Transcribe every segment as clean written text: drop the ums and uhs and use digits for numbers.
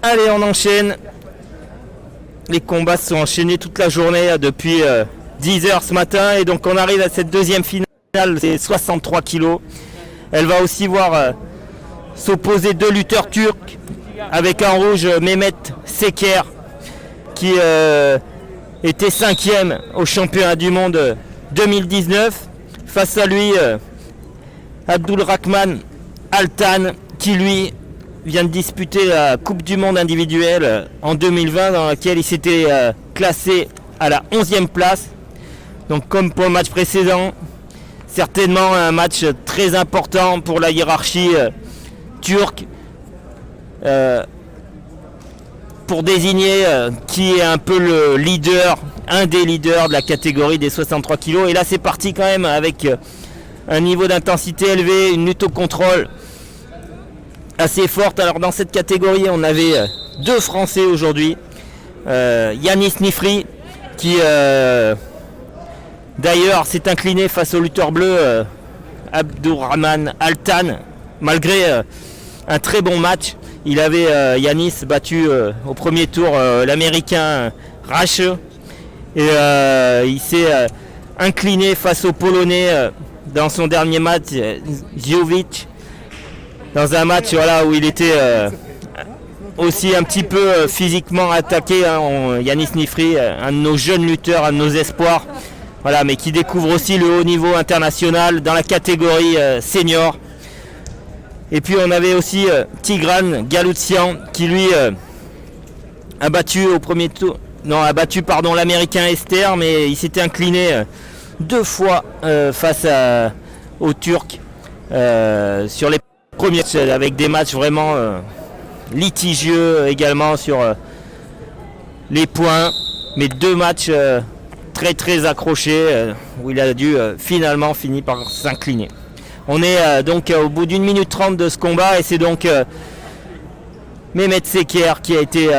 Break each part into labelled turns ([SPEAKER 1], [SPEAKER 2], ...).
[SPEAKER 1] Allez, on enchaîne. Les combats se sont enchaînés toute la journée depuis 10h ce matin. Et donc on arrive à cette deuxième finale, c'est 63 kilos. Elle va aussi voir s'opposer deux lutteurs turcs. Avec en rouge Mehmet Seker qui était 5e au championnat du monde 2019. Face à lui, Abdulrahman Altan qui lui vient de disputer la Coupe du Monde individuelle en 2020 dans laquelle il s'était classé à la 11e place. Donc comme pour le match précédent, certainement un match très important pour la hiérarchie turque. Pour désigner qui est un peu le leader, un des leaders de la catégorie des 63 kg. Et là c'est parti quand même avec un niveau d'intensité élevé, une lutte au contrôle assez forte. Alors dans cette catégorie on avait deux Français aujourd'hui. Yanis Nifri qui d'ailleurs s'est incliné face au lutteur bleu Abdulrahman Altan malgré un très bon match. Il avait Yanis battu au premier tour l'américain Rache et il s'est incliné face au polonais dans son dernier match Ziovic, dans un match où il était aussi un petit peu physiquement attaqué. Yanis Nifri, un de nos jeunes lutteurs, un de nos espoirs, mais qui découvre aussi le haut niveau international dans la catégorie senior. Et puis on avait aussi Tigran Galoutian qui lui a battu au premier tour, l'américain Esther, mais il s'était incliné deux fois face aux Turcs sur les premiers avec des matchs vraiment litigieux également sur les points, mais deux matchs très très accrochés où il a dû finalement finir par s'incliner. On est donc au bout d'1 minute 30 de ce combat et c'est donc Mehmet Seker qui a été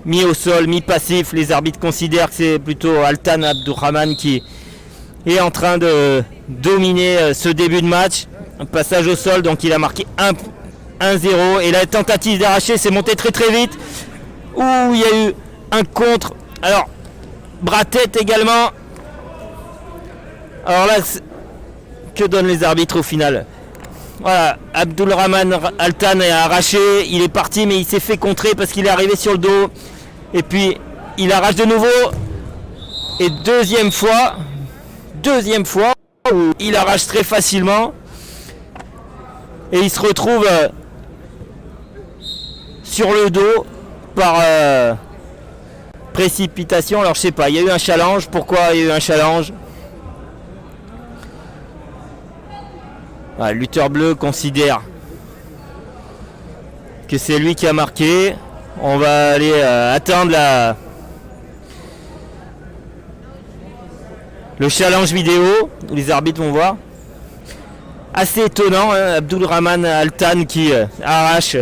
[SPEAKER 1] mis au sol, mis passif. Les arbitres considèrent que c'est plutôt Altan Abdulrahman qui est en train de dominer ce début de match. Un passage au sol, donc il a marqué 1-0 et la tentative d'arracher s'est montée très très vite. Ouh, il y a eu un contre. Alors, bras-tête également. Alors là, que donnent les arbitres au final? Voilà, Abdulrahman Altan est arraché, il est parti mais il s'est fait contrer parce qu'il est arrivé sur le dos. Et puis il arrache de nouveau. Et deuxième fois où il arrache très facilement. Et il se retrouve sur le dos par précipitation. Alors je sais pas, il y a eu un challenge. Pourquoi il y a eu un challenge? Le lutteur bleu considère que c'est lui qui a marqué. On va aller attendre le challenge vidéo où les arbitres vont voir. Assez étonnant, Abdulrahman Altan qui arrache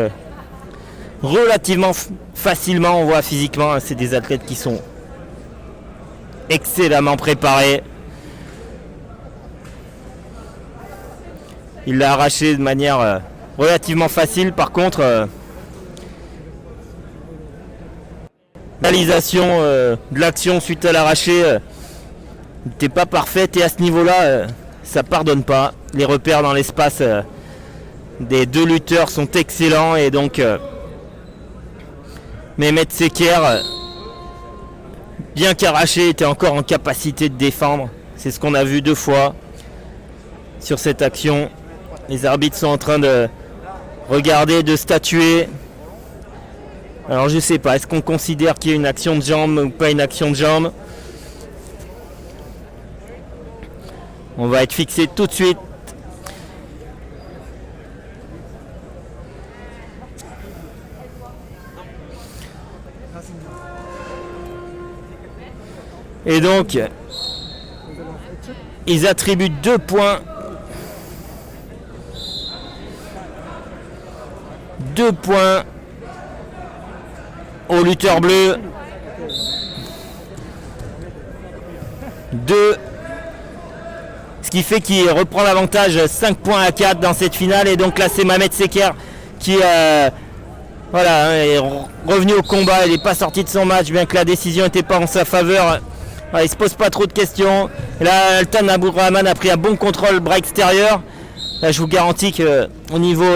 [SPEAKER 1] relativement facilement. On voit physiquement, c'est des athlètes qui sont excellemment préparés. Il l'a arraché de manière relativement facile. Par contre, réalisation de l'action suite à l'arraché n'était pas parfaite. Et à ce niveau-là, ça pardonne pas. Les repères dans l'espace des deux lutteurs sont excellents. Et donc, Mehmet Seker, bien qu'arraché, était encore en capacité de défendre. C'est ce qu'on a vu deux fois sur cette action. Les arbitres sont en train de regarder, de statuer. Alors je sais pas, est-ce qu'on considère qu'il y a une action de jambe ou pas une action de jambe? On va être fixé tout de suite. Et donc, ils attribuent 2 points. 2 points au lutteur bleu. 2. Ce qui fait qu'il reprend l'avantage 5 points à 4 dans cette finale. Et donc là c'est Mehmet Seker qui Voilà, hein, il est revenu au combat, il n'est pas sorti de son match, bien que la décision n'était pas en sa faveur. Voilà, il ne se pose pas trop de questions. Et là, Altan Abdourahmane a pris un bon contrôle bras extérieur. Là, je vous garantis qu'au niveau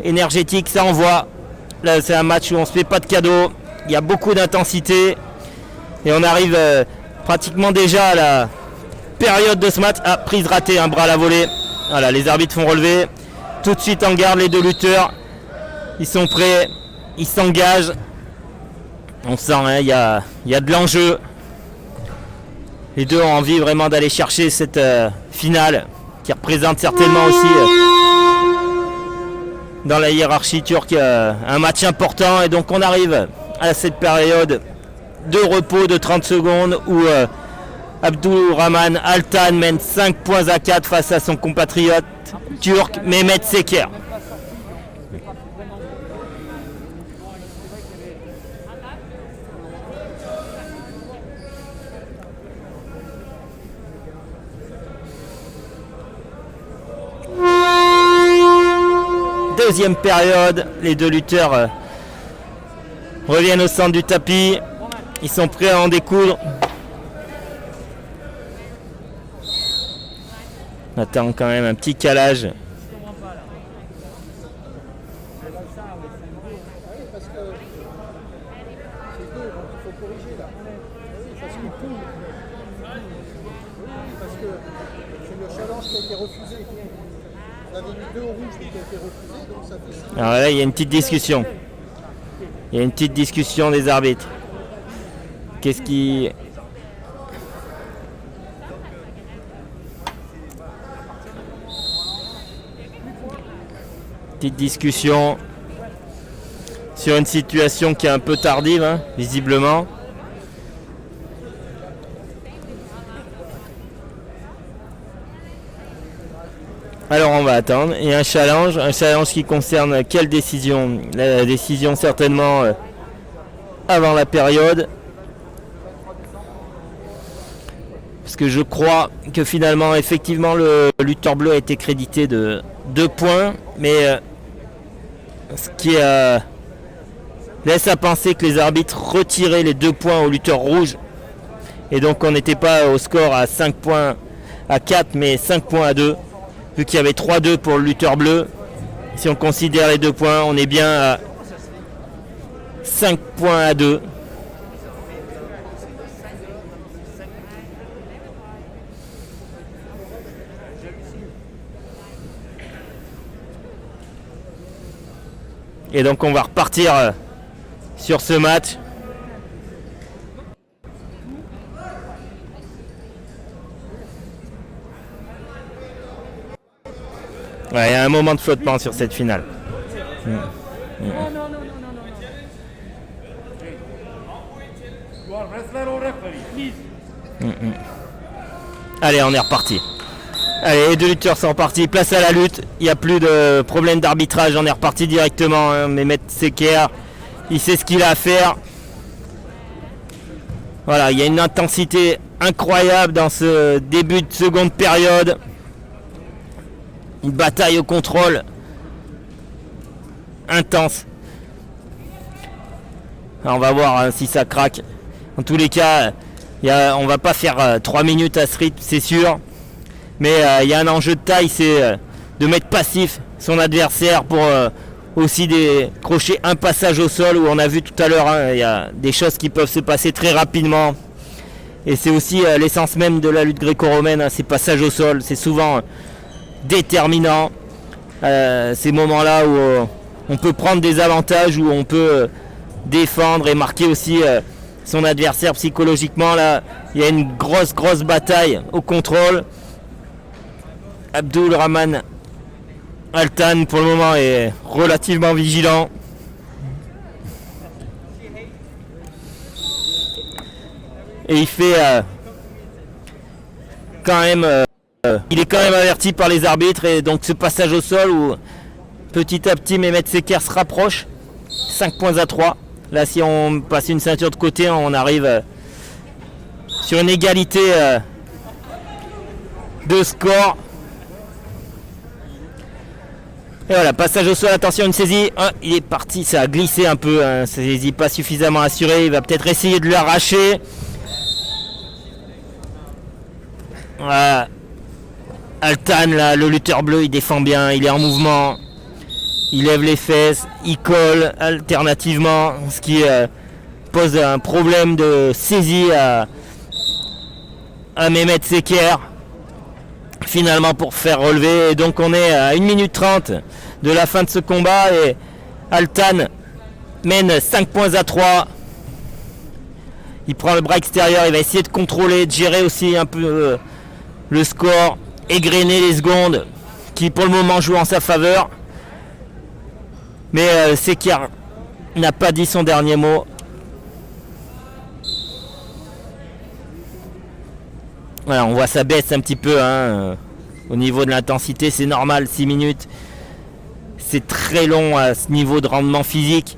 [SPEAKER 1] énergétique, ça envoie. Là, c'est un match où on ne se fait pas de cadeaux. Il y a beaucoup d'intensité. Et on arrive pratiquement déjà à la période de ce match. Ah, prise ratée, un bras à la volée. Voilà, les arbitres font relever. Tout de suite en garde les deux lutteurs. Ils sont prêts. Ils s'engagent. On sent, hein, il y a de l'enjeu. Les deux ont envie vraiment d'aller chercher cette finale qui représente certainement aussi dans la hiérarchie turque un match important. Et donc on arrive à cette période de repos de 30 secondes où Abdourahmane Altan mène 5 points à 4 face à son compatriote turc Mehmet Seker. Deuxième période, les deux lutteurs reviennent au centre du tapis. Ils sont prêts à en découdre. On attend quand même un petit calage. Alors là, il y a une petite discussion. Il y a une petite discussion des arbitres. Qu'est-ce qui... Petite discussion sur une situation qui est un peu tardive, hein, visiblement. Alors on va attendre. Il y a un challenge qui concerne quelle décision? La décision certainement avant la période. Parce que je crois que finalement, effectivement, le lutteur bleu a été crédité de 2 points. Mais ce qui laisse à penser que les arbitres retiraient les 2 points au lutteur rouge. Et donc on n'était pas au score à 5 points à 4, mais 5 points à 2. Vu qu'il y avait 3-2 pour le lutteur bleu. Si on considère les 2 points, on est bien à 5 points à 2. Et donc on va repartir sur ce match. Ouais, il y a un moment de flottement sur cette finale. Allez, on est reparti. Allez, les deux lutteurs sont repartis. Place à la lutte. Il n'y a plus de problème d'arbitrage. On est reparti directement. Hein. Mehmet Seker, il sait ce qu'il a à faire. Voilà, il y a une intensité incroyable dans ce début de seconde période. Une bataille au contrôle intense. Alors on va voir hein, si ça craque. En tous les cas, on va pas faire 3 minutes à ce rythme, c'est sûr. Mais il y a un enjeu de taille, c'est de mettre passif son adversaire pour aussi décrocher un passage au sol où on a vu tout à l'heure, hein, il y a des choses qui peuvent se passer très rapidement. Et c'est aussi l'essence même de la lutte gréco-romaine, hein, ces passages au sol. C'est souvent déterminant, ces moments-là où on peut prendre des avantages, où on peut défendre et marquer aussi son adversaire psychologiquement. Là, il y a une grosse bataille au contrôle. Abdourahmane Altan pour le moment est relativement vigilant. Et il fait quand même... il est quand même averti par les arbitres et donc ce passage au sol où petit à petit Mehmet Seker se rapproche. 5 points à 3. Là si on passe une ceinture de côté, on arrive sur une égalité de score. Et voilà, passage au sol, attention, une saisie. Ah, il est parti, ça a glissé un peu. Hein. Saisie pas suffisamment assurée. Il va peut-être essayer de l'arracher. Voilà. Altan, là, le lutteur bleu, il défend bien. Il est en mouvement. Il lève les fesses. Il colle alternativement. Ce qui pose un problème de saisie à Mehmet Sekher. Finalement pour faire relever, et donc on est à 1 minute 30 de la fin de ce combat et Altan mène 5 points à 3. Il prend le bras extérieur, il va essayer de contrôler, de gérer aussi un peu le score, égrener les secondes qui pour le moment jouent en sa faveur, mais Sekher n'a pas dit son dernier mot. Voilà, on voit ça baisse un petit peu hein, au niveau de l'intensité, c'est normal, 6 minutes. C'est très long à ce niveau de rendement physique.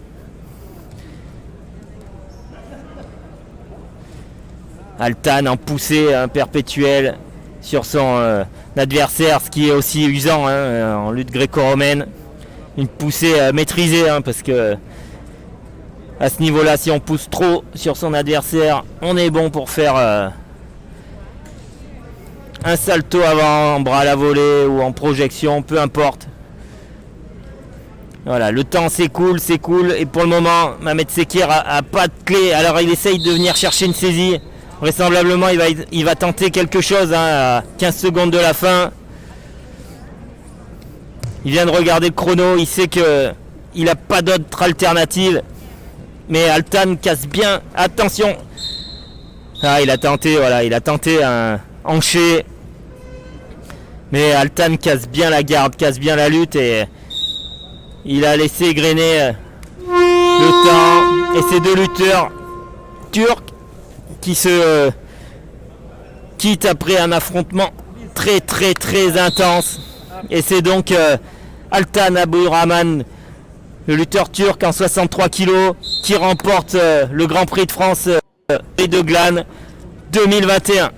[SPEAKER 1] Altan en poussée perpétuelle sur son adversaire, ce qui est aussi usant hein, en lutte gréco-romaine. Une poussée maîtrisée hein, parce que à ce niveau-là, si on pousse trop sur son adversaire, on est bon pour faire un salto avant, en bras à la volée ou en projection, peu importe. Voilà, le temps s'écoule, et pour le moment, Mehmet Sekher a pas de clé. Alors il essaye de venir chercher une saisie. Vraisemblablement, il va tenter quelque chose hein, à 15 secondes de la fin. Il vient de regarder le chrono, il sait qu'il n'a pas d'autre alternative. Mais Altan casse bien, attention. Ah, il a tenté un hanché. Mais Altan casse bien la garde, casse bien la lutte et il a laissé égrener le temps. Et ces deux lutteurs turcs qui se quittent après un affrontement très très très intense. Et c'est donc Altan Abdurrahman, le lutteur turc en 63 kg, qui remporte le Grand Prix de France et de Glane 2021.